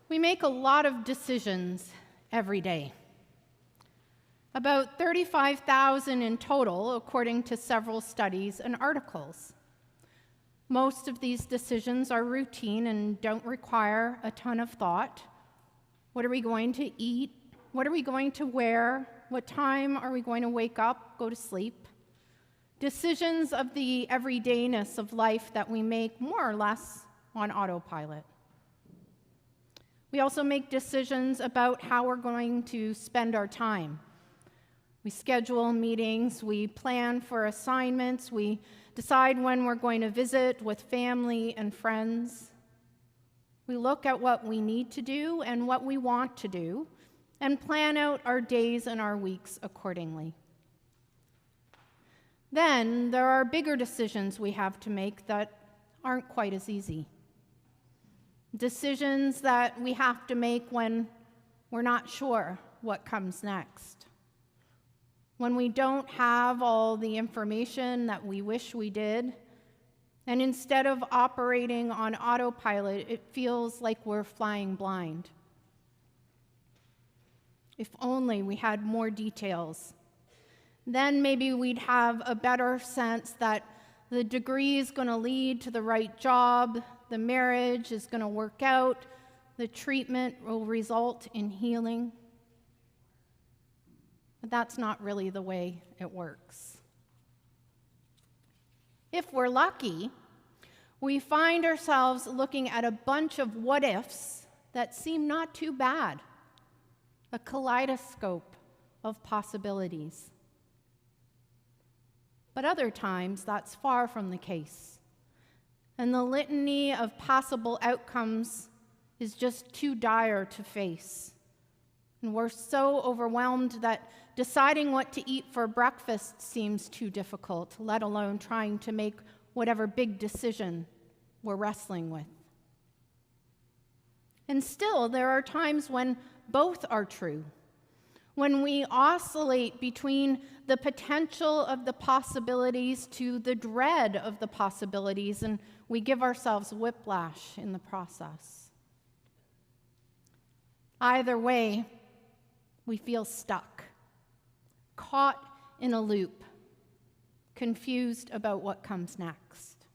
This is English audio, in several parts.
We make a lot of decisions every day. About 35,000 in total, according to several studies and articles. Most of these decisions are routine and don't require a ton of thought. What are we going to eat? What are we going to wear? What time are we going to wake up, go to sleep? Decisions of the everydayness of life that we make more or less on autopilot. We also make decisions about how we're going to spend our time. We schedule meetings, we plan for assignments, we decide when we're going to visit with family and friends. We look at what we need to do and what we want to do, and plan out our days and our weeks accordingly. Then there are bigger decisions we have to make that aren't quite as easy. Decisions that we have to make when we're not sure what comes next. When we don't have all the information that we wish we did, and instead of operating on autopilot, it feels like we're flying blind. If only we had more details. Then maybe we'd have a better sense that the degree is going to lead to the right job, the marriage is going to work out, the treatment will result in healing. But that's not really the way it works. If we're lucky, we find ourselves looking at a bunch of what-ifs that seem not too bad, a kaleidoscope of possibilities. But other times, that's far from the case. And the litany of possible outcomes is just too dire to face. And we're so overwhelmed that deciding what to eat for breakfast seems too difficult, let alone trying to make whatever big decision we're wrestling with. And still, there are times when both are true, when we oscillate between the potential of the possibilities to the dread of the possibilities, and we give ourselves whiplash in the process. Either way, we feel stuck, caught in a loop, confused about what comes next.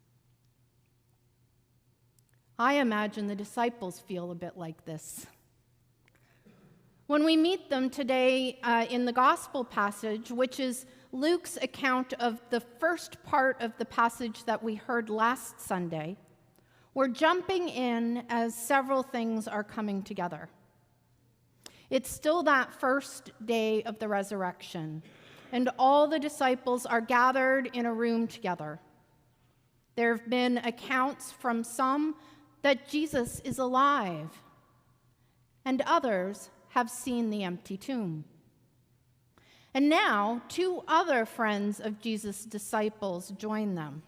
I imagine the disciples feel a bit like this. When we meet them today in the gospel passage, which is Luke's account of the first part of the passage that we heard last Sunday, we're jumping in as several things are coming together. It's still that first day of the resurrection, and all the disciples are gathered in a room together. There have been accounts from some that Jesus is alive, and others have seen the empty tomb. And now, two other friends of Jesus' disciples join them.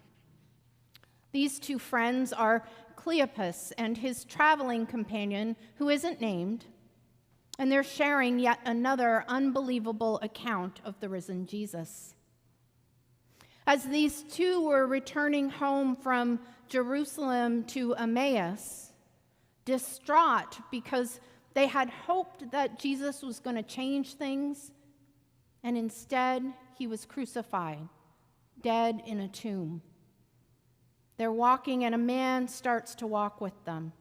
These two friends are Cleopas and his traveling companion, who isn't named, and they're sharing yet another unbelievable account of the risen Jesus. As these two were returning home from Jerusalem to Emmaus, distraught because they had hoped that Jesus was going to change things, and instead he was crucified, dead in a tomb. They're walking, and a man starts to walk with them.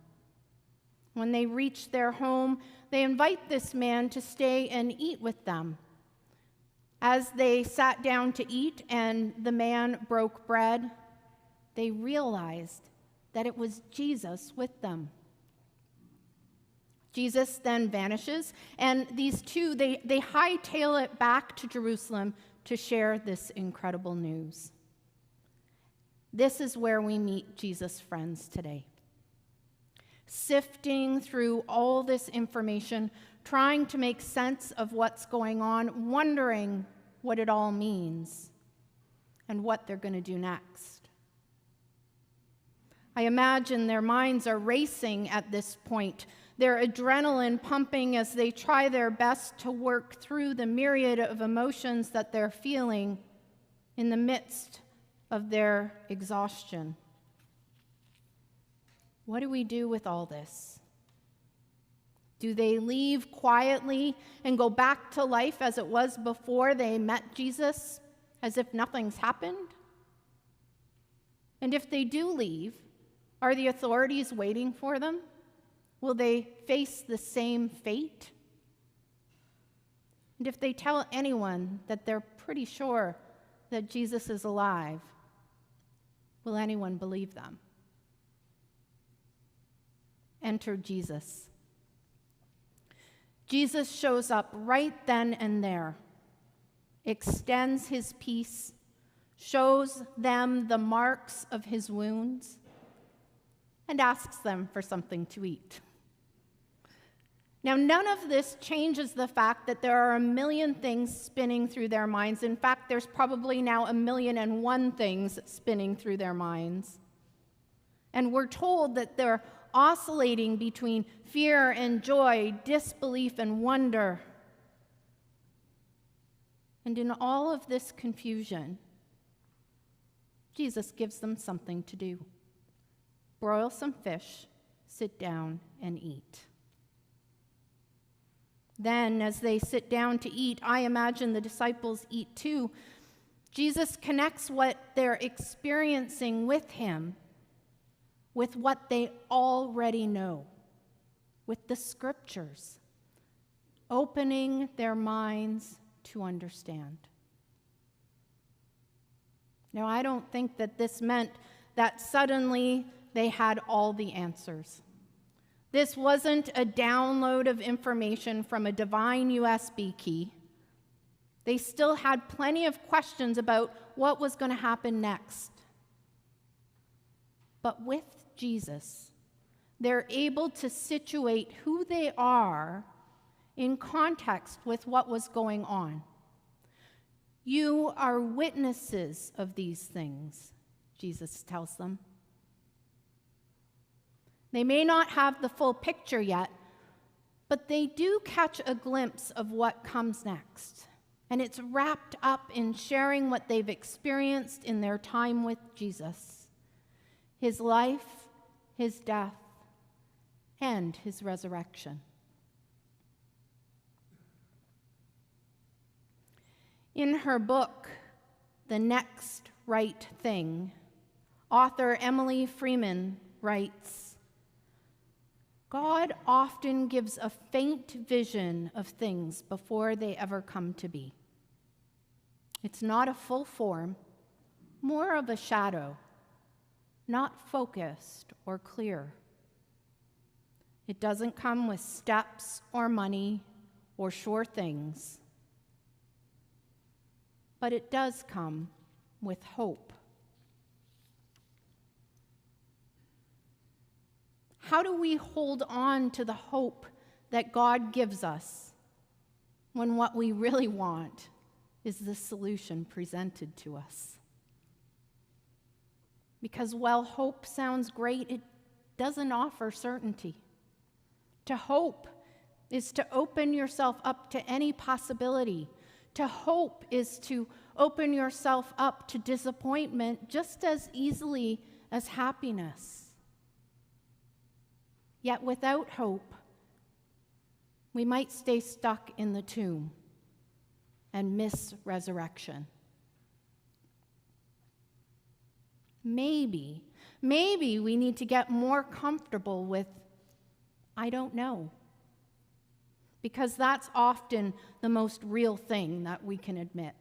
When they reach their home, they invite this man to stay and eat with them. As they sat down to eat and the man broke bread, they realized that it was Jesus with them. Jesus then vanishes, and these two, they hightail it back to Jerusalem to share this incredible news. This is where we meet Jesus' friends today. Sifting through all this information, trying to make sense of what's going on, wondering what it all means and what they're going to do next. I imagine their minds are racing at this point, their adrenaline pumping as they try their best to work through the myriad of emotions that they're feeling in the midst of their exhaustion. What do we do with all this? Do they leave quietly and go back to life as it was before they met Jesus, as if nothing's happened? And if they do leave, are the authorities waiting for them? Will they face the same fate? And if they tell anyone that they're pretty sure that Jesus is alive, will anyone believe them? Enter Jesus. Jesus shows up right then and there, extends his peace, shows them the marks of his wounds, and asks them for something to eat. Now, none of this changes the fact that there are a million things spinning through their minds. In fact, there's probably now 1,000,001 things spinning through their minds. And we're told that they're oscillating between fear and joy, disbelief and wonder. And in all of this confusion, Jesus gives them something to do. Broil some fish, sit down and eat. Then, as they sit down to eat, I imagine the disciples eat too. Jesus connects what they're experiencing with him with what they already know, with the scriptures, opening their minds to understand. Now, I don't think that this meant that suddenly they had all the answers. This wasn't a download of information from a divine USB key. They still had plenty of questions about what was going to happen next. But with Jesus, they're able to situate who they are in context with what was going on. You are witnesses of these things, Jesus tells them. They may not have the full picture yet, but they do catch a glimpse of what comes next. And it's wrapped up in sharing what they've experienced in their time with Jesus, his life, his death, and his resurrection. In her book, The Next Right Thing, author Emily Freeman writes, God often gives a faint vision of things before they ever come to be. It's not a full form, more of a shadow, not focused or clear. It doesn't come with steps or money or sure things, but it does come with hope. How do we hold on to the hope that God gives us when what we really want is the solution presented to us? Because while hope sounds great, it doesn't offer certainty. To hope is to open yourself up to any possibility. To hope is to open yourself up to disappointment just as easily as happiness. Yet without hope, we might stay stuck in the tomb and miss resurrection. Maybe we need to get more comfortable with, I don't know. Because that's often the most real thing that we can admit.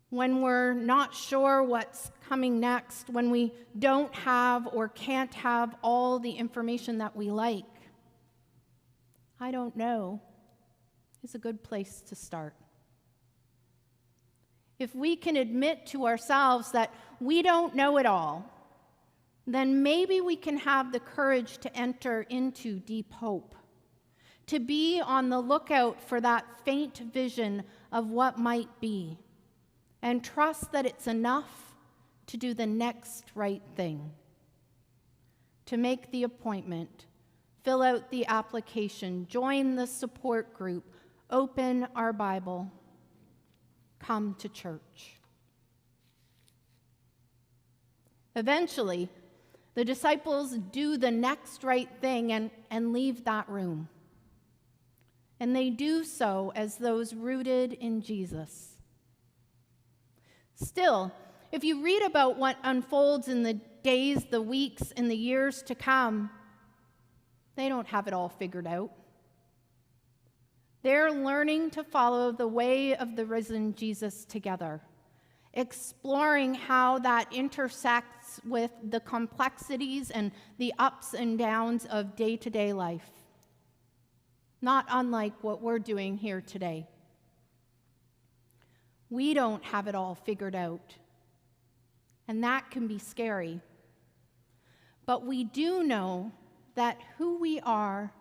When we're not sure what's coming next, when we don't have or can't have all the information that we like, I don't know is a good place to start. If we can admit to ourselves that we don't know it all, then maybe we can have the courage to enter into deep hope, to be on the lookout for that faint vision of what might be, and trust that it's enough to do the next right thing, to make the appointment, fill out the application, join the support group, open our Bible, come to church. Eventually, The disciples do the next right thing and leave that room. And they do so as those rooted in Jesus. Still, if you read about what unfolds in the days, the weeks, and the years to come, they don't have it all figured out. They're learning to follow the way of the risen Jesus together, exploring how that intersects with the complexities and the ups and downs of day-to-day life, not unlike what we're doing here today. We don't have it all figured out, and that can be scary. But we do know that who we are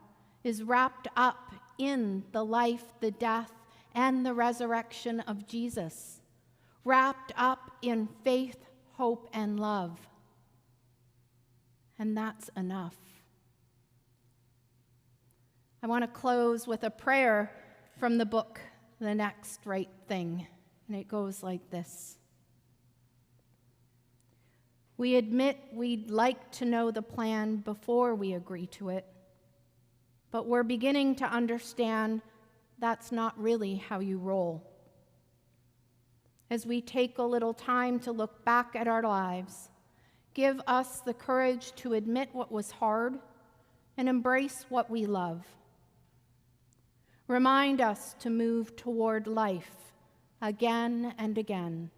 is wrapped up in the life, the death, and the resurrection of Jesus, wrapped up in faith, hope, and love. And that's enough. I want to close with a prayer from the book, The Next Right Thing, and it goes like this. We admit we'd like to know the plan before we agree to it, but we're beginning to understand that's not really how you roll. As we take a little time to look back at our lives, give us the courage to admit what was hard and embrace what we love. Remind us to move toward life again and again.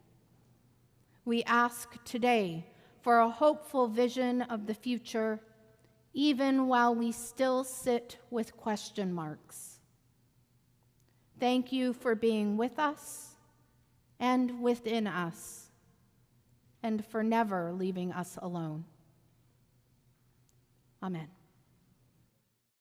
We ask today for a hopeful vision of the future, even while we still sit with question marks. Thank you for being with us and within us, and for never leaving us alone. Amen.